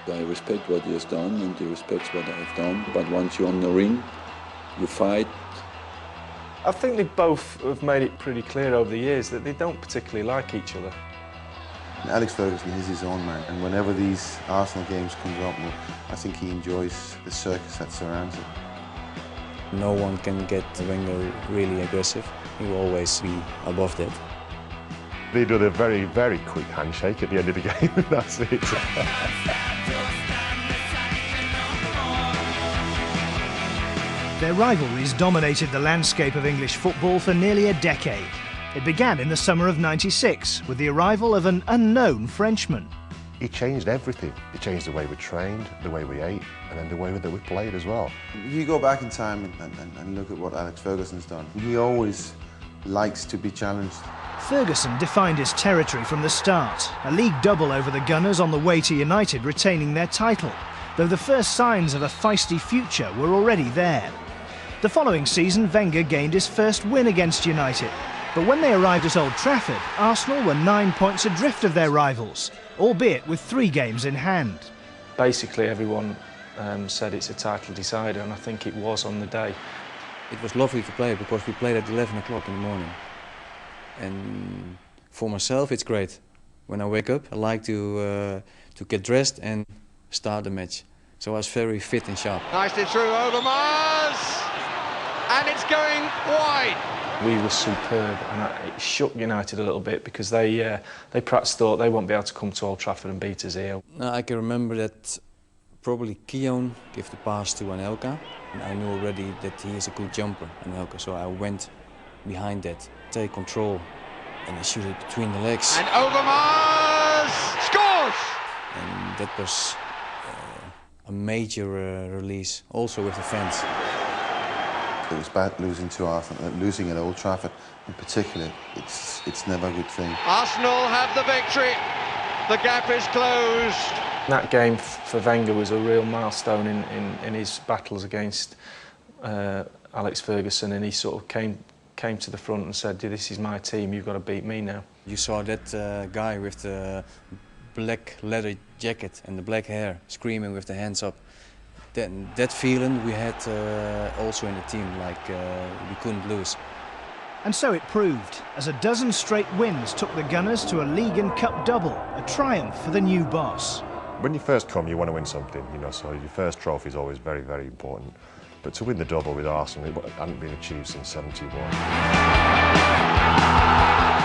I respect what he has done and he respects what I have done, but once you're on the ring, you fight. I think they both have made it pretty clear over the years that they don't particularly like each other. Alex Ferguson is his own man, and whenever these Arsenal games come up, I think he enjoys the circus that surrounds it. No one can get Wenger really aggressive. He will always be above that. They do a very, very quick handshake at the end of the game, and that's it. Their rivalries dominated the landscape of English football for nearly a decade. It began in the summer of '96 with the arrival of an unknown Frenchman. He changed everything. He changed the way we trained, the way we ate, and then the way that we played as well. If you go back in time and look at what Alex Ferguson's done, he always likes to be challenged. Ferguson defined his territory from the start, a league double over the Gunners on the way to United retaining their title, though the first signs of a feisty future were already there. The following season, Wenger gained his first win against United, but when they arrived at Old Trafford, Arsenal were 9 points adrift of their rivals, albeit with 3 games in hand. Basically, everyone said it's a title decider, and I think it was on the day. It was lovely to play because we played at 11 o'clock in the morning. And for myself, it's great. When I wake up, I like to get dressed and start the match. So I was very fit and sharp. Nicely through Overmars, and it's going wide. We were superb, and it shook United a little bit because they perhaps thought they won't be able to come to Old Trafford and beat us here. I can remember that probably Keown gave the pass to Anelka. And I knew already that he is a good jumper, Anelka, so I went behind that, take control, and I shoot it between the legs. And Overmars scores! And that was a major release, also with the fans. It was bad losing to Arsenal, losing at Old Trafford in particular. It's never a good thing. Arsenal have the victory. The gap is closed. That game for Wenger was a real milestone in his battles against Alex Ferguson, and he sort of came to the front and said, "This is my team, you've got to beat me now." You saw that guy with the black leather jacket and the black hair screaming with the hands up. That feeling we had also in the team, like we couldn't lose. And so it proved, as a dozen straight wins took the Gunners to a league and cup double, a triumph for the new boss. When you first come, you want to win something, so your first trophy is always very, very important. But to win the double with Arsenal, it hadn't been achieved since '71.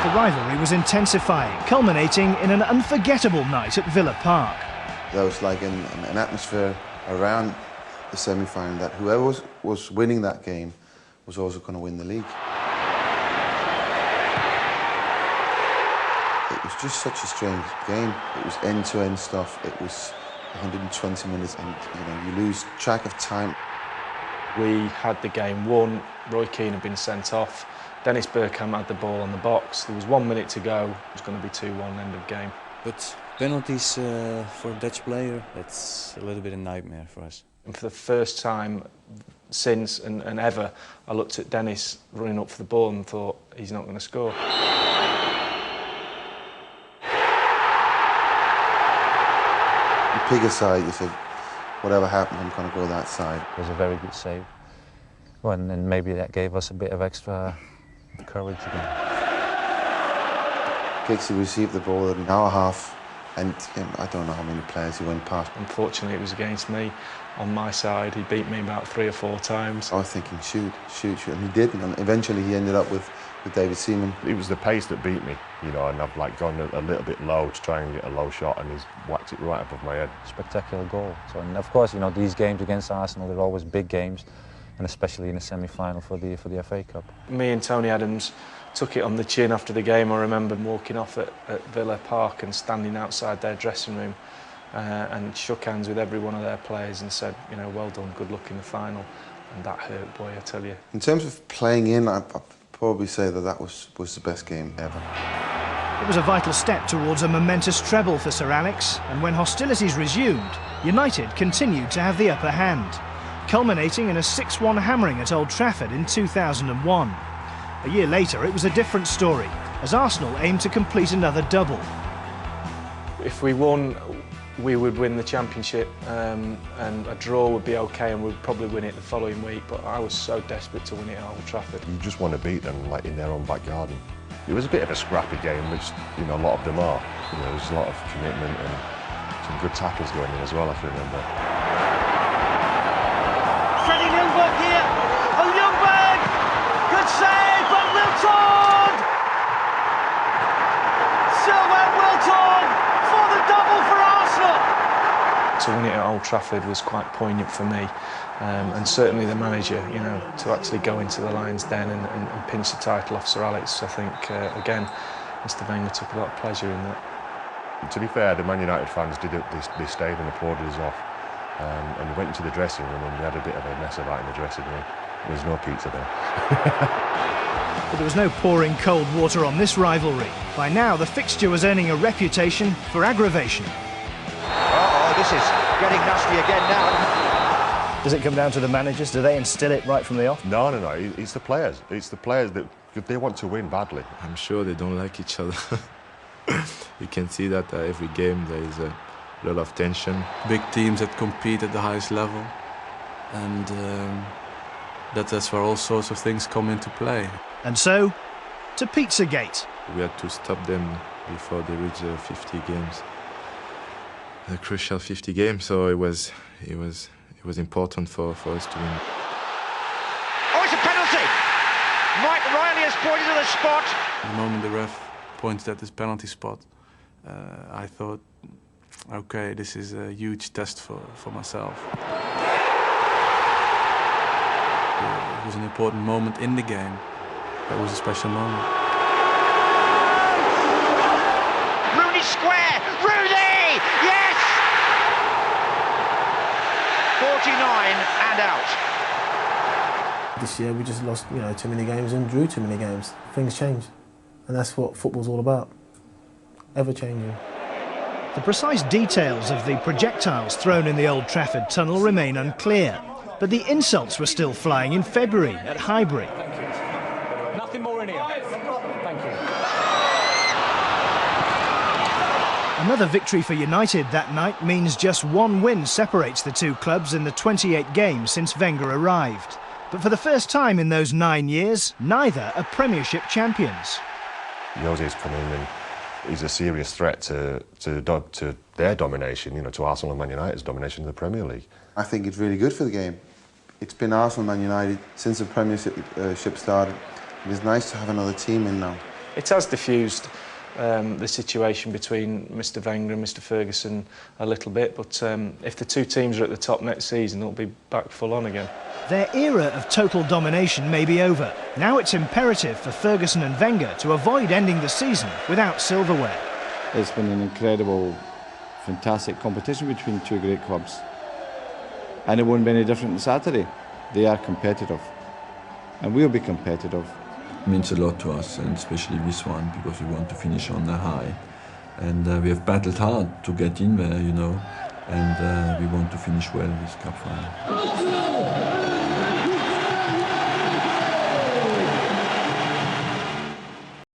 The rivalry was intensifying, culminating in an unforgettable night at Villa Park. There was like an atmosphere around the semi-final that whoever was winning that game was also going to win the league. It was just such a strange game. It was end-to-end stuff. It was 120 minutes, and you lose track of time. We had the game won. Roy Keane had been sent off. Dennis Bergkamp had the ball on the box. There was 1 minute to go. It was going to be 2-1 end of game. But penalties for a Dutch player, that's a little bit of a nightmare for us. And for the first time since and ever, I looked at Dennis running up for the ball and thought, he's not going to score. You pick a side, you say, whatever happens, I'm going to go that side. It was a very good save. Well, and maybe that gave us a bit of extra courage again. Giggsy received the ball in an hour and a half, and I don't know how many players he went past. Unfortunately, it was against me. On my side, he beat me about 3 or 4 times. I was thinking, shoot, and he didn't, and eventually he ended up with David Seaman. It was the pace that beat me, and I've gone a little bit low to try and get a low shot, and he's whacked it right above my head. Spectacular goal. So, and of course, these games against Arsenal, they're always big games, and especially in the semi-final for the FA Cup. Me and Tony Adams took it on the chin after the game. I remember walking off at Villa Park and standing outside their dressing room and shook hands with every one of their players and said, well done, good luck in the final. And that hurt, boy, I tell you. In terms of playing in, I'd probably say that was the best game ever. It was a vital step towards a momentous treble for Sir Alex, and when hostilities resumed, United continued to have the upper hand, culminating in a 6-1 hammering at Old Trafford in 2001. A year later, it was a different story, as Arsenal aimed to complete another double. If we won we would win the championship and a draw would be okay and we'd probably win it the following week, but I was so desperate to win it at Old Trafford. You just want to beat them like in their own back garden. It was a bit of a scrappy game, which you know a lot of them are. You know, there's a lot of commitment and some good tackles going in as well, I can remember. Freddie Ljungberg here. Oh, Ljungberg! Good save, but Wilton! Silver Wilton for the double for Arsenal! To win it at Old Trafford was quite poignant for me, and certainly the manager, you know, to actually go into the Lions Den and pinch the title off Sir Alex. I think, again, Mr Wenger took a lot of pleasure in that. To be fair, the Man United fans they stayed and applauded us off, and we went into the dressing room and we had a bit of a mess about in the dressing room. There was no pizza there. But there was no pouring cold water on this rivalry. By now, the fixture was earning a reputation for aggravation. Uh-oh, this is getting nasty again now. Does it come down to the managers? Do they instill it right from the off? No, it's the players. It's the players that they want to win badly. I'm sure they don't like each other. You can see that every game there is a lot of tension. Big teams that compete at the highest level, and that's where all sorts of things come into play. And so, to Pizzagate. We had to stop them before they reached 50 games. A crucial 50 games, so it was important for us to win. Oh, it's a penalty! Mike Riley has pointed to the spot. The moment the ref pointed at this penalty spot, I thought, okay, this is a huge test for myself. It was an important moment in the game. It was a special moment. Rooney square! Rooney! Yes! 49 and out. This year we just lost, too many games and drew too many games. Things change, and that's what football's all about. Ever changing. The precise details of the projectiles thrown in the Old Trafford tunnel remain unclear, but the insults were still flying in February at Highbury. Nothing more in here. Thank you. Another victory for United that night means just one win separates the two clubs in the 28 games since Wenger arrived. But for the first time in those 9 years, neither are Premiership champions. Jose's come in and he's a serious threat to their domination, to Arsenal and Man United's domination of the Premier League. I think it's really good for the game. It's been Arsenal and Man United since the Premiership started. It is nice to have another team in now. It has diffused the situation between Mr Wenger and Mr Ferguson a little bit, but if the two teams are at the top next season, it'll be back full on again. Their era of total domination may be over. Now it's imperative for Ferguson and Wenger to avoid ending the season without silverware. It's been an incredible, fantastic competition between two great clubs. And it won't be any different on Saturday. They are competitive. And we'll be competitive. It means a lot to us, and especially this one, because we want to finish on a high. And we have battled hard to get in there, and we want to finish well this cup final.